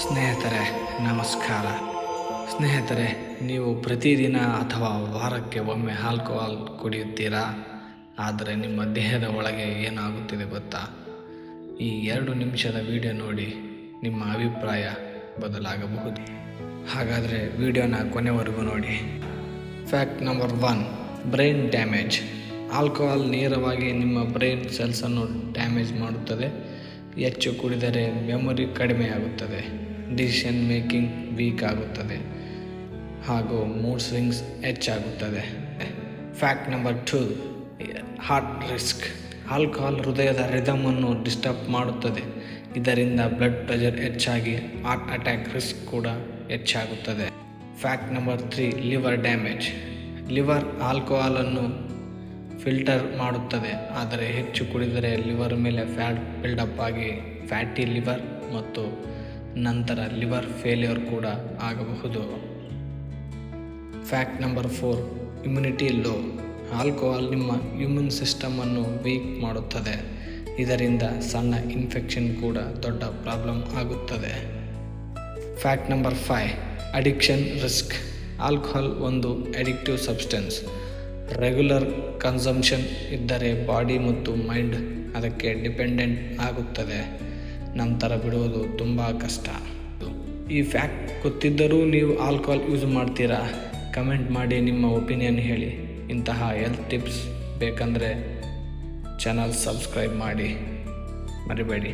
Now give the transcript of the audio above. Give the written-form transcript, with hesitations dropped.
ಸ್ನೇಹಿತರೆ ನಮಸ್ಕಾರ. ಸ್ನೇಹಿತರೆ, ನೀವು ಪ್ರತಿದಿನ ಅಥವಾ ವಾರಕ್ಕೆ ಒಮ್ಮೆ ಆಲ್ಕೋಹಾಲ್ ಕುಡಿಯುತ್ತೀರಾ? ಆದರೆ ನಿಮ್ಮ ದೇಹದ ಒಳಗೆ ಏನಾಗುತ್ತಿದೆ ಗೊತ್ತಾ? ಈ 2 ನಿಮಿಷದ ವಿಡಿಯೋ ನೋಡಿ ನಿಮ್ಮ ಅಭಿಪ್ರಾಯ ಬದಲಾಗಬಹುದು. ಹಾಗಾದರೆ ವಿಡಿಯೋನ ಕೊನೆವರೆಗೂ ನೋಡಿ. Fact number 1, brain damage. Alcohol ನೇರವಾಗಿ ನಿಮ್ಮ ಬ್ರೈನ್ ಸೆಲ್ಸನ್ನು ಡ್ಯಾಮೇಜ್ ಮಾಡುತ್ತದೆ. ಹೆಚ್ಚು ಕುಡಿದರೆ ಮೆಮೊರಿ ಕಡಿಮೆಯಾಗುತ್ತದೆ, ಡಿಸಿಷನ್ ಮೇಕಿಂಗ್ ವೀಕ್ ಆಗುತ್ತದೆ ಹಾಗೂ ಮೂಡ್ ಸ್ವಿಂಗ್ಸ್ ಹೆಚ್ಚಾಗುತ್ತದೆ. Fact number 2, heart risk. Alcohol ಹೃದಯದ ರಿದಮನ್ನು ಡಿಸ್ಟರ್ಬ್ ಮಾಡುತ್ತದೆ. ಇದರಿಂದ ಬ್ಲಡ್ ಪ್ರೆಷರ್ ಹೆಚ್ಚಾಗಿ ಹಾರ್ಟ್ ಅಟ್ಯಾಕ್ ರಿಸ್ಕ್ ಕೂಡ ಹೆಚ್ಚಾಗುತ್ತದೆ. Fact number 3, liver damage. Liver ಆಲ್ಕೋಹಾಲನ್ನು ಫಿಲ್ಟರ್ ಮಾಡುತ್ತದೆ, ಆದರೆ ಹೆಚ್ಚು ಕುಡಿದರೆ ಲಿವರ್ ಮೇಲೆ ಫ್ಯಾಟ್ ಬಿಲ್ಡಪ್ ಆಗಿ ಫ್ಯಾಟಿ ಲಿವರ್ ಮತ್ತು ನಂತರ ಲಿವರ್ ಫೇಲ್ಯೂರ್ ಕೂಡ ಆಗಬಹುದು. Fact number 4, immunity low. Alcohol ನಿಮ್ಮ ಇಮ್ಯೂನ್ ಸಿಸ್ಟಮನ್ನು ವೀಕ್ ಮಾಡುತ್ತದೆ. ಇದರಿಂದ ಸಣ್ಣ ಇನ್ಫೆಕ್ಷನ್ ಕೂಡ ದೊಡ್ಡ ಪ್ರಾಬ್ಲಮ್ ಆಗುತ್ತದೆ. Fact number 5, addiction risk. Alcohol ಒಂದು ಅಡಿಕ್ಟಿವ್ ಸಬ್ಸ್ಟೆನ್ಸ್. ರೆಗ್ಯುಲರ್ ಕನ್ಸಂಪ್ಷನ್ ಇದ್ದರೆ ಬಾಡಿ ಮತ್ತು ಮೈಂಡ್ ಅದಕ್ಕೆ ಡಿಪೆಂಡೆಂಟ್ ಆಗುತ್ತದೆ. ನಂತರ ಬಿಡುವುದು ತುಂಬ ಕಷ್ಟ. ಈ ಫ್ಯಾಕ್ಟ್ ಗೊತ್ತಿದ್ದರೂ ನೀವು ಆಲ್ಕೋಹಾಲ್ ಯೂಸ್ ಮಾಡ್ತೀರಾ? ಕಮೆಂಟ್ ಮಾಡಿ ನಿಮ್ಮ ಒಪಿನಿಯನ್ ಹೇಳಿ. ಇಂತಹ ಹೆಲ್ತ್ ಟಿಪ್ಸ್ ಬೇಕಂದರೆ ಚಾನಲ್ ಸಬ್ಸ್ಕ್ರೈಬ್ ಮಾಡಿ ಮರಿಬೇಡಿ.